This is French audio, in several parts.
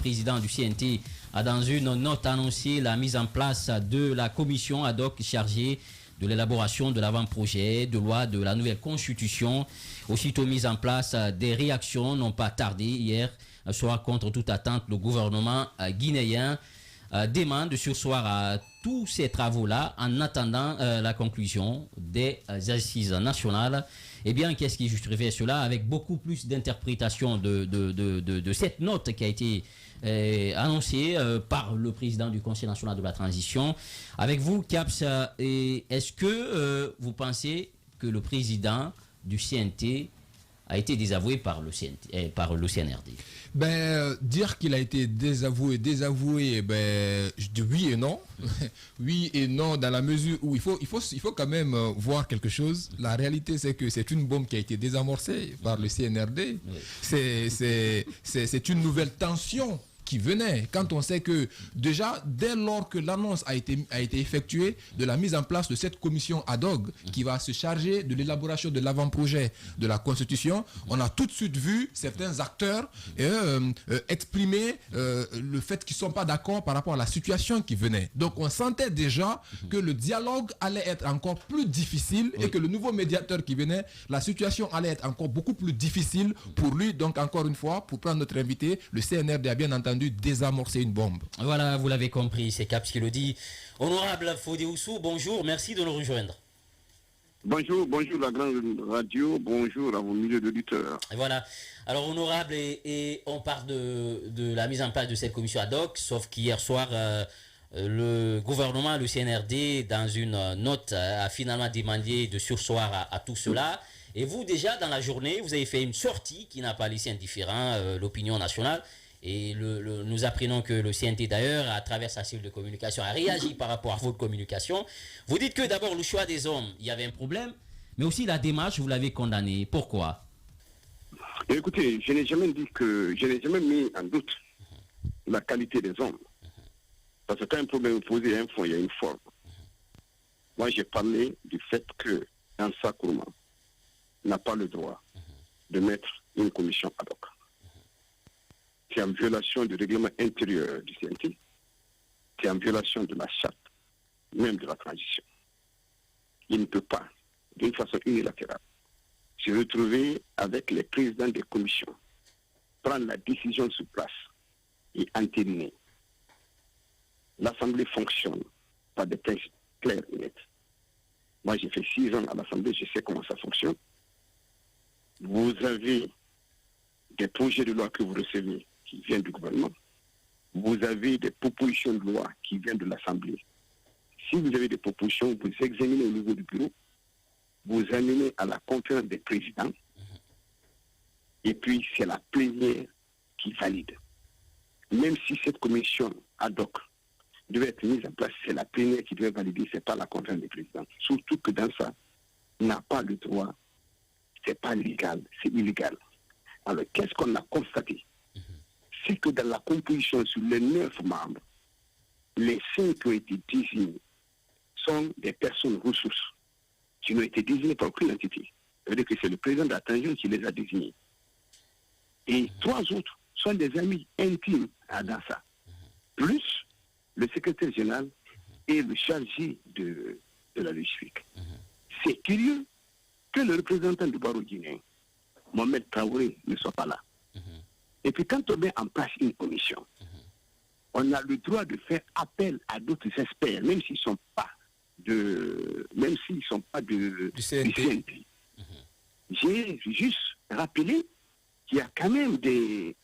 président du CNT a dans une note annoncé la mise en place de la commission ad hoc chargée de l'élaboration de l'avant-projet de loi de la nouvelle constitution. Aussitôt mise en place, des réactions n'ont pas tardé hier soir. Contre toute attente, le gouvernement guinéen demande de surseoir à tous ces travaux-là en attendant la conclusion des assises nationales. Eh bien, qu'est-ce qui justifie cela? Avec beaucoup plus d'interprétation de cette note qui a été annoncée par le président du Conseil national de la transition. Avec vous, Caps, est-ce que vous pensez que le président du CNT a été désavoué par le CNRD? Dire qu'il a été désavoué, je dis oui et non. Oui et non, dans la mesure où il faut quand même voir quelque chose. La réalité, c'est que c'est une bombe qui a été désamorcée par le CNRD. Oui. C'est une nouvelle tension qui venait, quand on sait que déjà, dès lors que l'annonce a été effectuée de la mise en place de cette commission ad hoc qui va se charger de l'élaboration de l'avant-projet de la Constitution, on a tout de suite vu certains acteurs exprimer le fait qu'ils ne sont pas d'accord par rapport à la situation qui venait. Donc on sentait déjà que le dialogue allait être encore plus difficile et que le nouveau médiateur qui venait, la situation allait être encore beaucoup plus difficile pour lui. Donc encore une fois, pour prendre notre invité, le CNRD a bien entendu désamorcer une bombe. Voilà, vous l'avez compris, c'est Caps qui le dit. Honorable Fodé Oussou, bonjour, merci de nous rejoindre. Bonjour la grande radio, bonjour à vos milliers d'auditeurs. Voilà, alors honorable, et on parle de la mise en place de cette commission ad hoc, sauf qu'hier soir, le gouvernement, le CNRD, dans une note, a finalement demandé de surseoir à tout cela. Et vous, déjà, dans la journée, vous avez fait une sortie qui n'a pas laissé indifférent l'opinion nationale. Et nous apprenons que le CNT d'ailleurs, à travers sa cellule de communication, a réagi par rapport à votre communication. Vous dites que d'abord le choix des hommes, il y avait un problème, mais aussi la démarche, vous l'avez condamnée. Pourquoi? Écoutez, je n'ai jamais mis en doute la qualité des hommes. Parce que quand un problème est posé, il y a un fond, il y a une forme. Moi, j'ai parlé du fait que Ansa Kourma n'a pas le droit de mettre une commission ad hoc. C'est en violation du règlement intérieur du CNT, c'est en violation de la charte, même de la transition. Il ne peut pas, d'une façon unilatérale, se retrouver avec les présidents des commissions, prendre la décision sur place et entériner. L'Assemblée fonctionne par des textes clairs et nets. Moi, j'ai fait 6 ans à l'Assemblée, je sais comment ça fonctionne. Vous avez des projets de loi que vous recevez qui viennent du gouvernement. Vous avez des propositions de loi qui viennent de l'Assemblée. Si vous avez des propositions, vous examinez au niveau du bureau, vous amenez à la conférence des présidents, et puis c'est la plénière qui valide. Même si cette commission ad hoc devait être mise en place, c'est la plénière qui devait valider, c'est pas la conférence des présidents. Surtout que dans ça, n'a pas le droit, c'est pas légal, c'est illégal. Alors, qu'est-ce qu'on a constaté? C'est que dans la composition sur les 9 membres, les 5 qui ont été désignés sont des personnes ressources qui n'ont été désignées par aucune entité. Ça veut dire que c'est le président de la transition qui les a désignés. Et 3 autres sont des amis intimes à Dansa, plus le secrétaire général et le chargé de la logistique. C'est curieux que le représentant du barreau guinéen, Mohamed Traoré, ne soit pas là. Et puis quand on met en place une commission, on a le droit de faire appel à d'autres experts, même s'ils ne sont pas du CNT. J'ai juste rappelé qu'il y a quand même des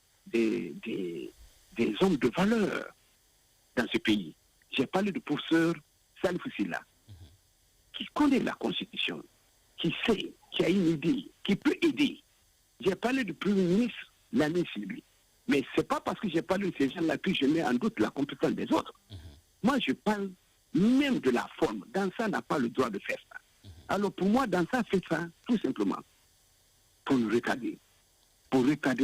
hommes de valeur dans ce pays. J'ai parlé du professeur Salif Silla, qui connaît la Constitution, qui sait, qui a une idée, qui peut aider. J'ai parlé du Premier ministre, l'année sur lui. Mais ce n'est pas parce que j'ai parlé de ces gens-là que je mets en doute la compétence des autres. Moi, je parle même de la forme. Dansa n'a pas le droit de faire ça. Alors pour moi, Dansa fait ça tout simplement pour nous retarder,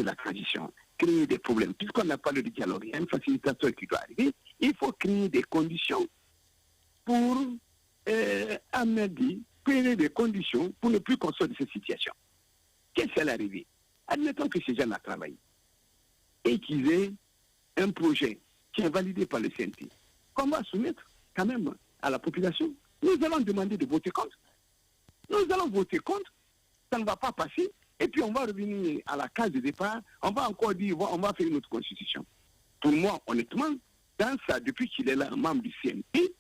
la transition, créer des problèmes. Puisqu'on n'a pas le dialogue, il y a un facilitateur qui doit arriver, il faut créer des conditions pour créer des conditions pour ne plus qu'on sorte de cette situation. Qu'est-ce qui est arrivé? Admettons que ces gens-là travaillent et qu'ils aient un projet qui est validé par le CNT, qu'on va soumettre quand même à la population, nous allons demander de voter contre. Nous allons voter contre, ça ne va pas passer, et puis on va revenir à la case de départ, on va encore dire, on va faire une autre constitution. Pour moi, honnêtement, dans ça, depuis qu'il est là, membre du CNT,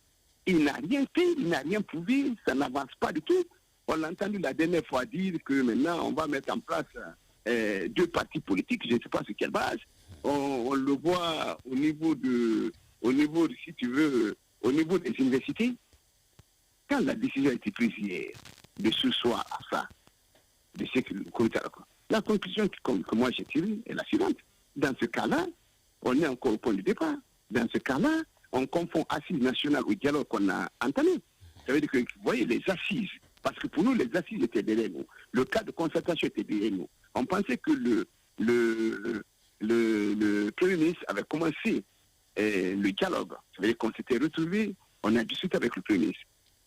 il n'a rien fait, il n'a rien prouvé, ça n'avance pas du tout. On l'a entendu la dernière fois dire que maintenant, on va mettre en place 2 partis politiques, je ne sais pas sur quelle base. On le voit au niveau si tu veux, au niveau des universités. Quand la décision a été prise hier de ce soir à ça, de ce que la conclusion que moi j'ai tirée est la suivante. Dans ce cas-là, on est encore au point de départ. Dans ce cas-là, on confond assises nationales au dialogue qu'on a entamé. Ça veut dire que, vous voyez, les assises, parce que pour nous, les assises étaient derrière nous. Le cas de concertation était derrière nous. On pensait que le Premier ministre avait commencé le dialogue. Ça veut dire qu'on s'était retrouvés, on a discuté avec le Premier ministre.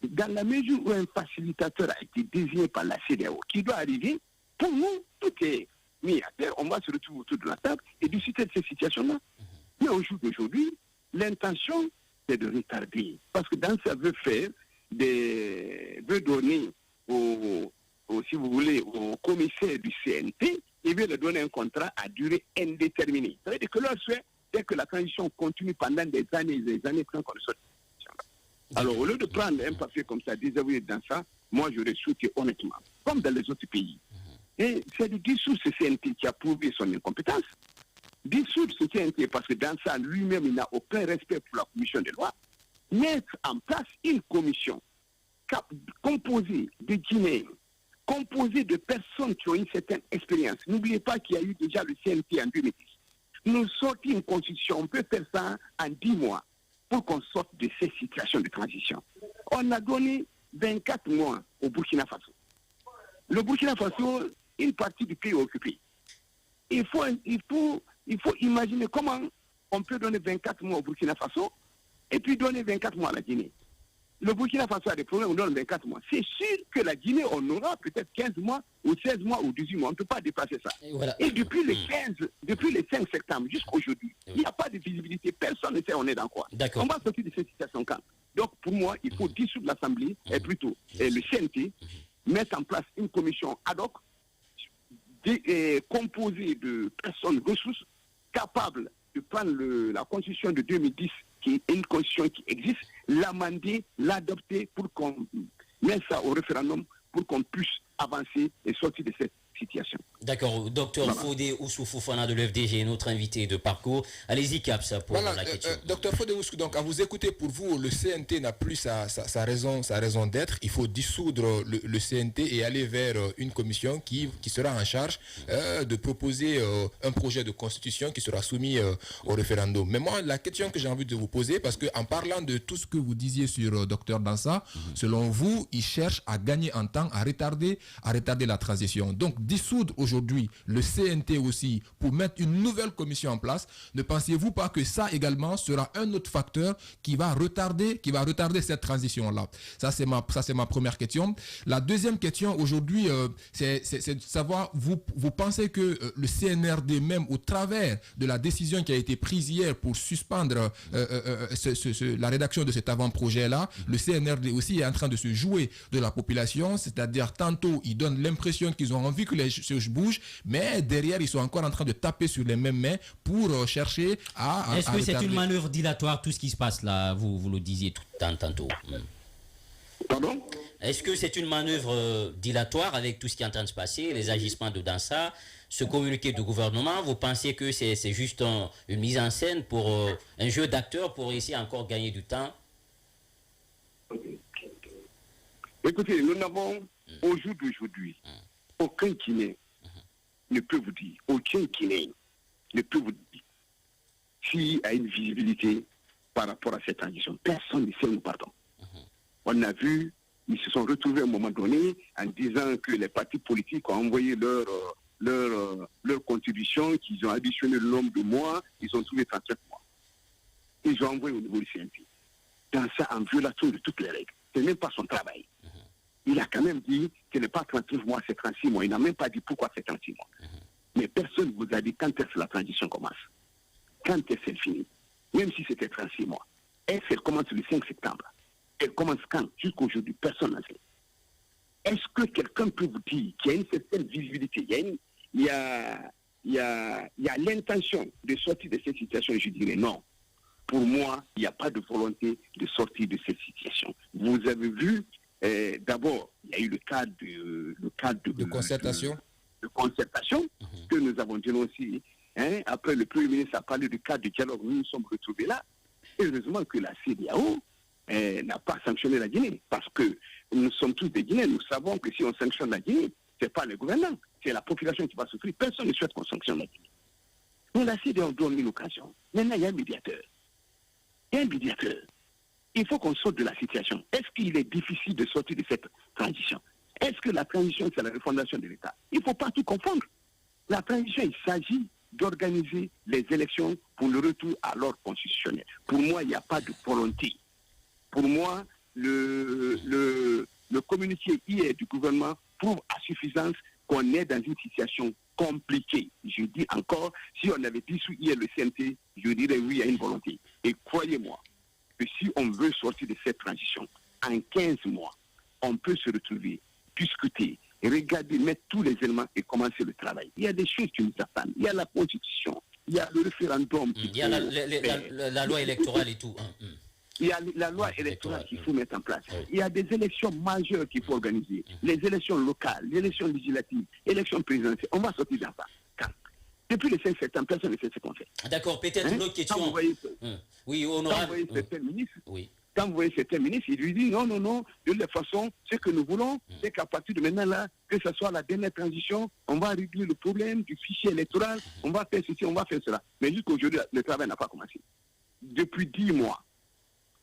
Dans la mesure où un facilitateur a été désigné par la CEDEAO, qui doit arriver, pour nous, tout est mis à terre. On va se retrouver autour de la table et discuter de ces situations-là. Mais au jour d'aujourd'hui, l'intention, c'est de retarder. Parce que dans ça veut donner si vous voulez, au commissaire du CNT, il veut leur donner un contrat à durée indéterminée. Ça veut dire que leur souhait, c'est que la transition continue pendant des années sans qu'on sorte. Alors, au lieu de prendre un papier comme ça, désavoué dans ça, moi, j'aurais souhaité honnêtement, comme dans les autres pays. Et c'est de dissoudre ce CNT qui a prouvé son incompétence. Dissoudre ce CNT parce que dans ça, lui-même, il n'a aucun respect pour la commission des lois. Mettre en place une commission composée de Guinéens, composée de personnes qui ont une certaine expérience. N'oubliez pas qu'il y a eu déjà le CNT en 2010. Nous sortir une constitution, on peut faire ça en 10 mois pour qu'on sorte de ces situations de transition. On a donné 24 mois au Burkina Faso. Le Burkina Faso, une partie du pays est occupée. Il faut imaginer comment on peut donner 24 mois au Burkina Faso et puis donner 24 mois à la Guinée. Le Burkina Faso a des problèmes, on donne 24 mois. C'est sûr que la Guinée, on aura peut-être 15 mois ou 16 mois ou 18 mois. On ne peut pas dépasser ça. Et depuis le 5 septembre jusqu'à aujourd'hui, il n'y a pas de visibilité. Personne ne sait on est dans quoi. On va sortir de cette situation quand. Donc pour moi, il faut dissoudre l'Assemblée, et plutôt le CNT, mettre en place une commission ad hoc composée de personnes ressources capables de prendre la constitution de 2010, qui est une constitution qui existe, l'amender, l'adopter pour qu'on mette ça au référendum, pour qu'on puisse avancer et sortir de cette situation. D'accord. Docteur Fodé Oussou Fofana de l'FDG, notre invité de parcours. Allez-y, Caps, pour la question. Docteur Fodé Oussou, donc à vous écouter, pour vous, le CNT n'a plus sa raison d'être. Il faut dissoudre le CNT et aller vers une commission qui sera en charge de proposer un projet de constitution qui sera soumis au référendum. Mais moi, la question que j'ai envie de vous poser, parce qu'en parlant de tout ce que vous disiez sur Docteur Dansa, selon vous, il cherche à gagner en temps, à retarder la transition. Donc, dissoudre aujourd'hui le CNT aussi pour mettre une nouvelle commission en place, ne pensez-vous pas que ça également sera un autre facteur qui va retarder cette transition-là? Ça, c'est ma première question. La deuxième question aujourd'hui, c'est de savoir, vous pensez que le CNRD, même au travers de la décision qui a été prise hier pour suspendre la rédaction de cet avant-projet-là, le CNRD aussi est en train de se jouer de la population, c'est-à-dire tantôt ils donnent l'impression qu'ils ont envie que les choses bougent, mais derrière ils sont encore en train de taper sur les mêmes mains pour chercher à... Est-ce que c'est une manœuvre dilatoire tout ce qui se passe là, vous le disiez tantôt? Pardon? Est-ce que c'est une manœuvre dilatoire avec tout ce qui est en train de se passer, les agissements de Dansa, ce communiqué du gouvernement? Vous pensez que c'est juste une mise en scène pour un jeu d'acteurs pour essayer encore gagner du temps? Écoutez, nous n'avons au jour d'aujourd'hui aucun Guinéen ne peut vous dire, aucun Guinéen ne peut vous dire s'il a une visibilité par rapport à cette transition. Personne ne sait nous pardon. On a vu, ils se sont retrouvés à un moment donné en disant que les partis politiques ont envoyé leur contribution, qu'ils ont additionné le nombre de mois, ils ont trouvé 37 mois. Ils ont envoyé au niveau du CNT. Dans ça, en violation de toutes les règles. Ce n'est même pas son travail. Il a quand même dit que ce n'est pas 39 mois, c'est 36 mois. Il n'a même pas dit pourquoi c'est 36 mois. Mais personne ne vous a dit quand est-ce que la transition commence. quand est-ce qu'elle finit? Même si c'était 36 mois. Est-ce qu'elle commence le 5 septembre? Elle commence quand? Jusqu'aujourd'hui, personne n'a sait. Est-ce que quelqu'un peut vous dire qu'il y a une certaine visibilité, il y a l'intention de sortir de cette situation? Je dirais non. Pour moi, il n'y a pas de volonté de sortir de cette situation. Vous avez vu, d'abord, il y a eu le cas de concertation. De concertation que nous avons dénoncé. Après, le Premier ministre a parlé du cas de dialogue. Nous nous sommes retrouvés là. Et heureusement que la CEDEAO n'a pas sanctionné la Guinée. Parce que nous sommes tous des Guinéens. Nous savons que si on sanctionne la Guinée, ce n'est pas le gouvernement. C'est la population qui va souffrir. Personne ne souhaite qu'on sanctionne la Guinée. Mais la CEDEAO donne une occasion. Maintenant, il y a un médiateur. Il faut qu'on sorte de la situation. Est-ce qu'il est difficile de sortir de cette transition? Est-ce que la transition, c'est la refondation de l'État? Il ne faut pas tout confondre. La transition, il s'agit d'organiser les élections pour le retour à l'ordre constitutionnel. Pour moi, il n'y a pas de volonté. Pour moi, le communiqué hier du gouvernement prouve à suffisance qu'on est dans une situation compliquée. Je dis encore, si on avait dissous hier le CNT, je dirais oui, il y a une volonté. Et croyez-moi, que si on veut sortir de cette transition, en 15 mois, on peut se retrouver, discuter, regarder, mettre tous les éléments et commencer le travail. Il y a des choses qui nous attendent. Il y a la Constitution, il y a le référendum. Il y a la loi électorale et tout. Il y a la loi électorale qu'il faut mettre en place. Il y a des élections majeures qu'il faut organiser. Les élections locales, les élections législatives, les élections présidentielles. On va sortir dans ça. Quand? Depuis le 5 septembre, personne ne sait ce qu'on fait. D'accord, peut-être une autre question. Quand vous voyez, oui, honorable. Quand vous voyez certains ministres, oui. Quand vous voyez certains ministres, ils lui disent non, de toute façon, ce que nous voulons, c'est qu'à partir de maintenant, là, que ce soit la dernière transition, on va régler le problème du fichier électoral, on va faire ceci, on va faire cela. Mais jusqu'aujourd'hui, le travail n'a pas commencé. Depuis 10 mois,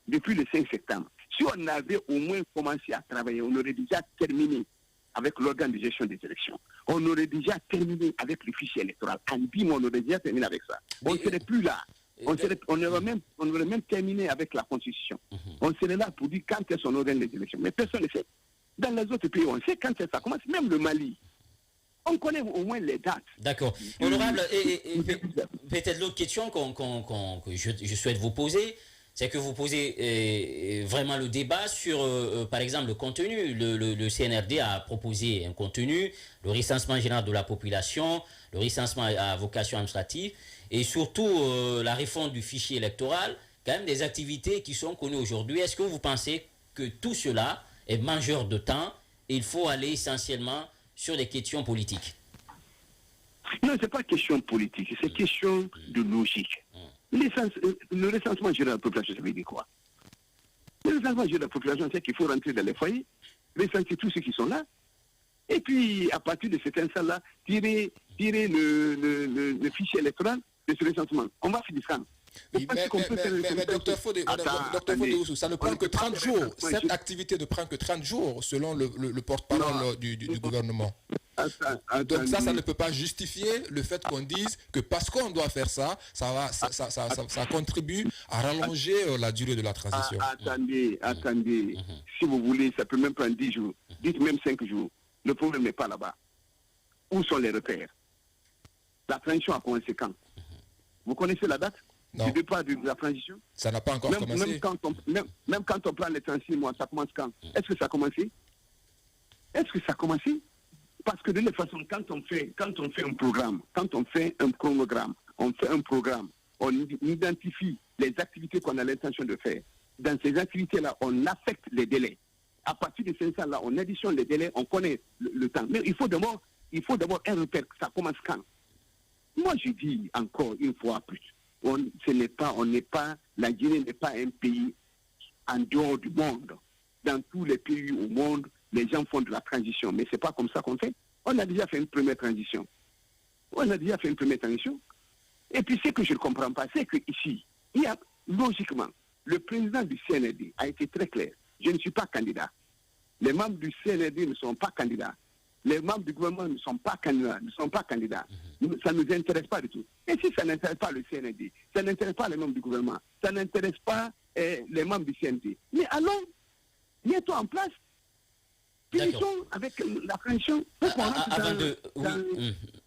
depuis le 5 septembre, si on avait au moins commencé à travailler, on aurait déjà terminé avec l'organe de gestion des élections. On aurait déjà terminé avec le fichier électoral. En 10 mois, on aurait déjà terminé avec ça. On ne serait plus là. On aurait même terminé avec la Constitution. On serait là pour dire quand est-ce qu'on organise les élections. Mais personne ne sait. Dans les autres pays, on sait quand est-ce que ça commence. Même le Mali. On connaît au moins les dates. D'accord. Honorable, et peut-être l'autre question que je souhaite vous poser, c'est que vous posez vraiment le débat sur, par exemple, le contenu. Le CNRD a proposé un contenu, le recensement général de la population, le recensement à vocation administrative, et surtout la réforme du fichier électoral, quand même des activités qui sont connues aujourd'hui. Est-ce que vous pensez que tout cela est mangeur de temps et il faut aller essentiellement sur des questions politiques? Non, ce n'est pas question politique, c'est question de logique. Le recensement général de la population, ça veut dire quoi? Le recensement général de la population, c'est qu'il faut rentrer dans les foyers, recenser tous ceux qui sont là, et puis à partir de cet instant-là, tirer le fichier électoral de ce recensement. On va finir ça. Oui, mais docteur Fodé, ça ne prend que 30 jours. Cette activité ne prend que 30 jours, selon le porte-parole du gouvernement. Donc ça ne peut pas justifier le fait qu'on dise que parce qu'on doit faire ça, ça contribue à rallonger la durée de la transition. Attendez. Si vous voulez, ça peut même prendre 10 jours. Dites même 5 jours. Le problème n'est pas là-bas. Où sont les repères? La transition a commencé quand? Vous connaissez la date du départ de la transition? Ça n'a pas encore commencé. Même quand on prend les 36 mois, ça commence quand? Est-ce que ça a commencé? Parce que de toute façon, quand on fait un programme, quand on fait un chronogramme, on identifie les activités qu'on a l'intention de faire. Dans ces activités-là, on affecte les délais. À partir de ces temps-là, on additionne les délais, on connaît le temps. Mais il faut d'abord un repère, ça commence quand? Moi, je dis encore une fois plus, la Guinée n'est pas un pays en dehors du monde. Dans tous les pays au monde, les gens font de la transition, mais ce n'est pas comme ça qu'on fait. On a déjà fait une première transition. Et puis, ce que je ne comprends pas, c'est qu'ici, logiquement, le président du CNRD a été très clair. Je ne suis pas candidat. Les membres du CNRD ne sont pas candidats. Les membres du gouvernement ne sont pas candidats. Ça ne nous intéresse pas du tout. Et si ça n'intéresse pas le CNRD, ça n'intéresse pas les membres du gouvernement, ça n'intéresse pas les membres du CNT. Mais allons, mettons en place. Finissons avec la transition.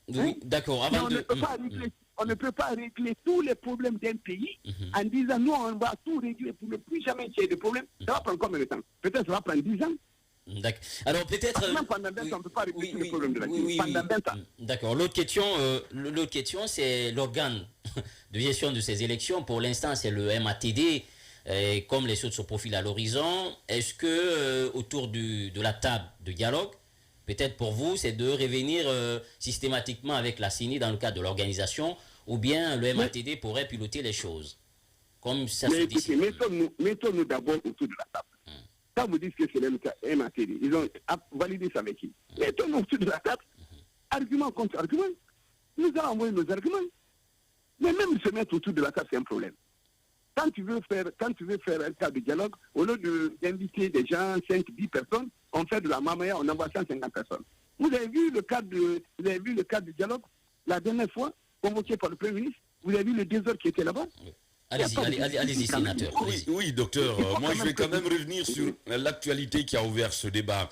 Oui, d'accord. On ne peut pas régler tous les problèmes d'un pays en disant nous, on va tout régler pour ne plus jamais qu'il y ait de problème. Ça va prendre combien de temps? Peut-être ça va prendre 10 ans. D'accord. Alors peut-être... Pendant 20 ans, on ne peut pas régler tous les problèmes de la Guinée. Pendant 20 ans. D'accord. L'autre question, c'est l'organe de gestion de ces élections. Pour l'instant, c'est le MATD. Et comme les autres se profilent à l'horizon, est-ce que autour de la table de dialogue, peut-être pour vous, c'est de revenir systématiquement avec la CENI dans le cadre de l'organisation, ou bien le MATD pourrait piloter les choses comme ça se décide? Mettons-nous d'abord autour de la table. Quand vous dites que c'est le MATD, ils ont validé ça avec qui? Mettons-nous autour de la table, argument contre argument. Nous allons envoyer nos arguments. Mais même se mettre autour de la table, c'est un problème. Quand tu veux faire un cas de dialogue, au lieu d'inviter des gens, 5-10 personnes, on fait de la mamaya, on envoie 150 personnes. Vous avez vu le cadre de dialogue la dernière fois, convoqué par le Premier ministre? Vous avez vu le désordre qui était là-bas? Allez-y, sénateur. Oui, docteur. Moi, je vais quand même revenir sur l'actualité qui a ouvert ce débat.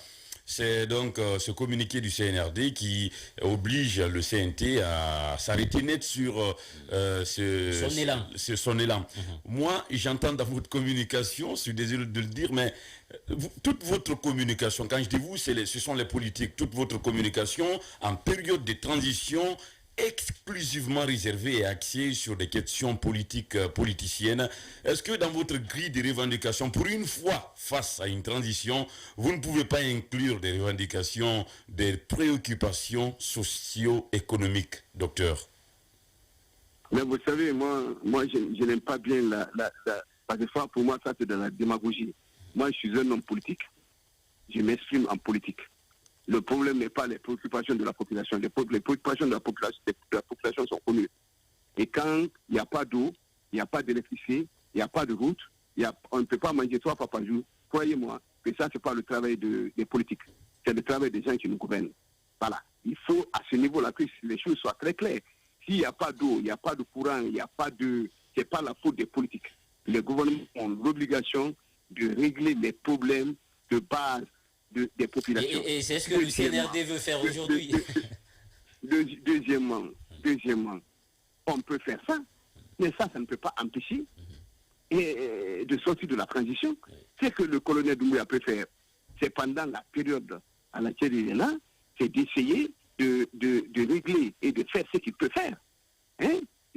C'est donc ce communiqué du CNRD qui oblige le CNT à s'arrêter net sur son élan. Moi, j'entends dans votre communication, je suis désolé de le dire, mais toute votre communication, quand je dis vous, ce sont les politiques, toute votre communication en période de transition exclusivement réservé et axé sur des questions politiciennes. Est-ce que dans votre grille de revendications, pour une fois face à une transition, vous ne pouvez pas inclure des revendications, des préoccupations socio-économiques, docteur? Mais vous savez, moi je n'aime pas bien parce que pour moi, ça c'est de la démagogie. Moi, je suis un homme politique. Je m'exprime en politique. Le problème n'est pas les préoccupations de la population. Les préoccupations de la population sont connues. Et quand il n'y a pas d'eau, il n'y a pas d'électricité, il n'y a pas de route, on ne peut pas manger 3 fois par jour. Croyez-moi que ça, ce n'est pas le travail des politiques. C'est le travail des gens qui nous gouvernent. Voilà. Il faut, à ce niveau-là, que les choses soient très claires. S'il n'y a pas d'eau, il n'y a pas de courant, il n'y a pas de... Ce n'est pas la faute des politiques. Les gouvernements ont l'obligation de régler les problèmes de base des populations. Et c'est ce que le CNRD veut faire aujourd'hui. Deuxièmement, on peut faire ça, mais ça ne peut pas empêcher de sortir de la transition. Ce que le colonel Doumbouya peut faire, c'est pendant la période à laquelle il est là, c'est d'essayer de régler et de faire ce qu'il peut faire.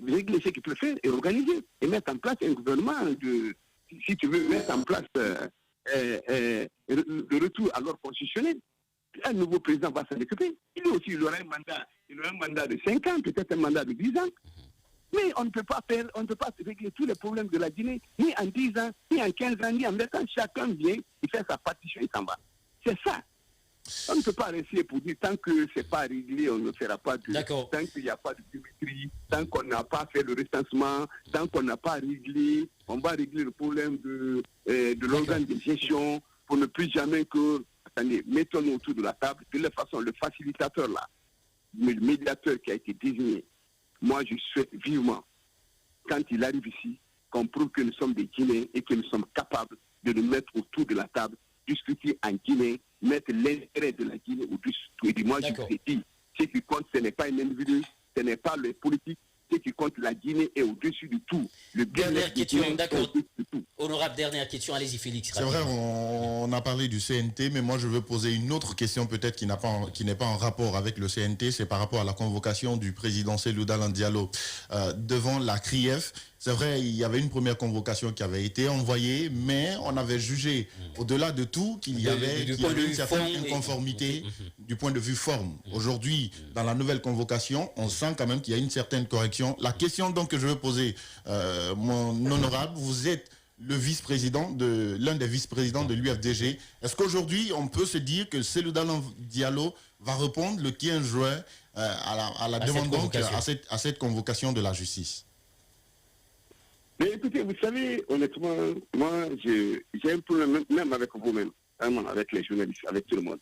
Régler ce qu'il peut faire et organiser et mettre en place un gouvernement si tu veux mettre en place le retour à l'ordre constitutionnel. Un nouveau président va s'en occuper. Lui aussi, il aura un mandat de 5 ans, peut-être un mandat de 10 ans. Mais on ne peut pas régler tous les problèmes de la Guinée, ni en 10 ans, ni en 15 ans, ni en 20 ans. Chacun vient, il fait sa partition, il s'en va. C'est ça. On ne peut pas rester pour dire tant que ce n'est pas réglé, on ne fera pas de... D'accord. Tant qu'il n'y a pas de symétrie, tant qu'on n'a pas fait le recensement, tant qu'on n'a pas réglé, on va régler le problème de l'organe de gestion pour ne plus jamais que... Attendez, mettons-nous autour de la table. De toute façon, le facilitateur là, le médiateur qui a été désigné, moi je souhaite vivement, quand il arrive ici, qu'on prouve que nous sommes des Guinéens et que nous sommes capables de nous mettre autour de la table, discuter en Guinée, mettre l'intérêt de la Guinée au-dessus. Et moi, je vous ai dit, ce qui compte, ce n'est pas un individu, ce n'est pas le politique, ce qui compte, la Guinée est au-dessus de tout. Dernière question, d'accord. Honorable, dernière question, allez-y Félix. C'est vrai, on a parlé du CNT, mais moi je veux poser une autre question peut-être qui n'est pas en rapport avec le CNT, c'est par rapport à la convocation du président Cellou Dalein Diallo devant la CRIEF. C'est vrai, il y avait une première convocation qui avait été envoyée, mais on avait jugé, au-delà de tout, qu'il y avait une certaine inconformité du point de vue forme. Aujourd'hui, dans la nouvelle convocation, on sent quand même qu'il y a une certaine correction. La question donc que je veux poser, mon honorable, vous êtes l'un des vice-présidents de l'UFDG. Est-ce qu'aujourd'hui, on peut se dire que Cellou Dalein Diallo va répondre le 15 juin à la demande donc à cette convocation de la justice? Mais écoutez, vous savez, honnêtement, moi, j'ai un problème même avec vous-même, vraiment, avec les journalistes, avec tout le monde.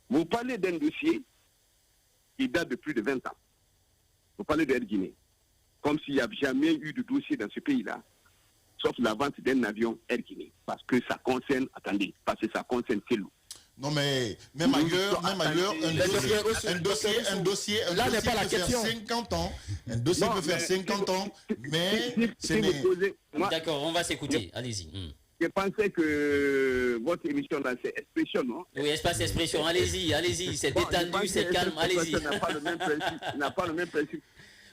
Vous parlez d'un dossier qui date de plus de 20 ans. Vous parlez d'Air Guinée, comme s'il n'y avait jamais eu de dossier dans ce pays-là, sauf la vente d'un avion Air Guinée, parce que ça concerne, attendez, parce que ça concerne Cellou. Non, mais même ailleurs, un dossier là n'est pas la peut faire question. 50 ans. Un dossier peut faire 50 ans, mais ce si n'est... vous posez, moi, D'accord, on va s'écouter. Allez-y. je pensais que votre émission là, c'est expression, non? Oui, espace expression. Allez-y. C'est détendu, c'est calme. Allez-y. n'a pas le même principe.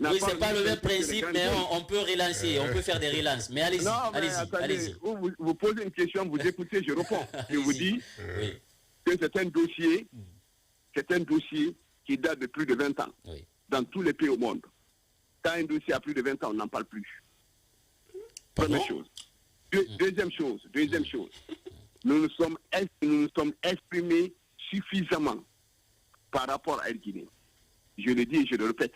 Oui, c'est pas le même principe, mais on peut relancer, on peut faire des relances. Mais allez-y, Non, mais allez-y, attendez, allez-y. vous posez une question, vous écoutez, je réponds. Je vous dis Oui, que c'est un dossier qui date de plus de 20 ans oui. dans tous les pays au monde. Quand un dossier a plus de 20 ans, on n'en parle plus. Première chose. Deuxième chose, nous nous sommes exprimés suffisamment par rapport à Air Guinée. Je le dis et je le répète.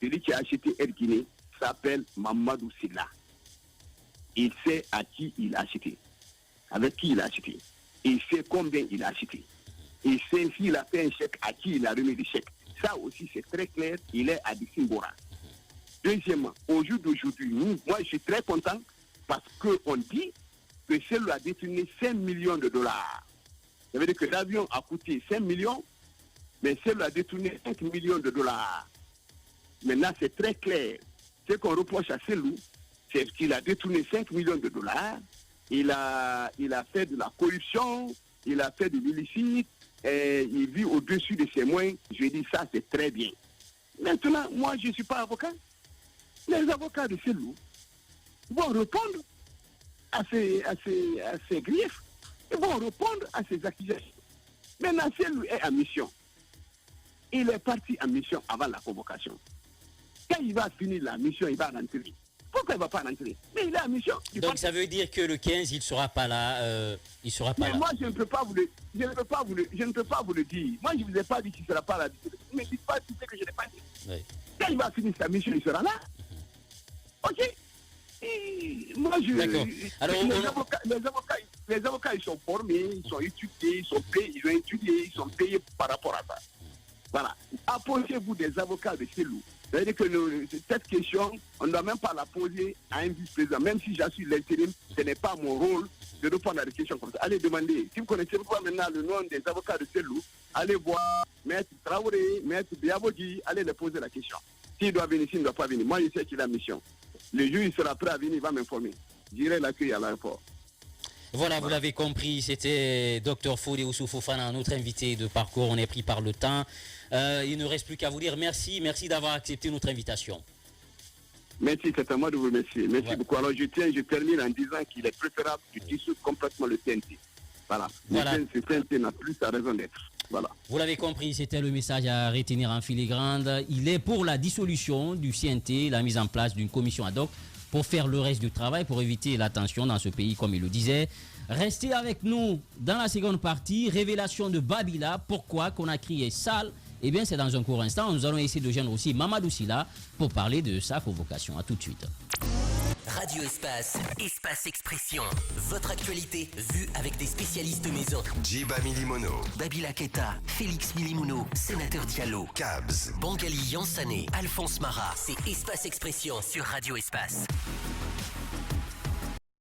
Celui qui a acheté Air Guinée s'appelle Mamadou Silla. Il sait à qui il a acheté, avec qui il a acheté. Il sait combien il a acheté. Il sait s'il a fait un chèque, à qui il a remis le chèque. Ça aussi, c'est très clair. Il est à Dissimbora. Deuxièmement, au jour d'aujourd'hui, moi, je suis très content parce qu'on dit que celui-là a détourné 5 millions de dollars. Ça veut dire que l'avion a coûté 5 millions, mais celui-là a détourné 5 millions de dollars. Maintenant, c'est très clair. Ce qu'on reproche à Selou, c'est qu'il a détourné 5 millions de dollars. Il a fait de la corruption, il a fait de l'illicite, et il vit au-dessus de ses moyens. Je dis ça, c'est très bien. Maintenant, moi, je ne suis pas avocat. Les avocats de Selou vont répondre à ces griefs. Ils vont répondre à ces accusations. Maintenant, Selou est en mission. Il est parti en mission avant la convocation. Quand il va finir la mission, il va rentrer. Pourquoi il ne va pas rentrer? Mais il est en mission. Donc ça veut dire que le 15, il ne sera pas là. Mais moi, je ne peux pas vous le dire. Moi, je ne vous ai pas dit qu'il ne sera pas là. Mais dites pas tout ce que je n'ai pas dit. Oui. Quand il va finir sa mission, il sera là. Ok. Et moi, D'accord. Alors, les avocats, ils sont formés, ils sont étudiés, ils sont payés, ils sont payés par rapport à ça. Voilà. Approchez-vous des avocats de Selou. C'est-à-dire que cette question, on ne doit même pas la poser à un vice-président. Même si j'assure l'intérim, ce n'est pas mon rôle de répondre à des questions comme ça. Allez demander. Si vous connaissez pas maintenant le nom des avocats de Selou, allez voir Maître Traoré, Maître Biabodji, allez leur poser la question. S'il doit venir, s'il ne doit pas venir. Moi, je sais qu'il a mission. Le jour où il sera prêt à venir, il va m'informer. J'irai l'accueillir à l'aéroport. Voilà, vous l'avez compris, c'était Dr Fodé Oussoufou-Fofana, notre invité de parcours. On est pris par le temps. Il ne reste plus qu'à vous dire merci d'avoir accepté notre invitation. Merci, c'est à moi de vous remercier. Merci beaucoup. Alors je termine en disant qu'il est préférable de dissoudre complètement le CNT. Voilà. Le CNT n'a plus sa raison d'être. Voilà. Vous l'avez compris, c'était le message à retenir en filigrane. Il est pour la dissolution du CNT, la mise en place d'une commission ad hoc pour faire le reste du travail, pour éviter la tension dans ce pays, comme il le disait. Restez avec nous dans la seconde partie. Révélation de Babila. Pourquoi Conakry est sale? Eh bien, c'est dans un court instant. Nous allons essayer de joindre aussi Mamadou Silla pour parler de sa convocation. À tout de suite. Radio Espace, Espace Expression. Votre actualité vue avec des spécialistes maison. Djiba Milimono, Babila Keita, Félix Milimouno, Sénateur Diallo, Cabs, Bangali Yansané, Alphonse Marat. C'est Espace Expression sur Radio Espace.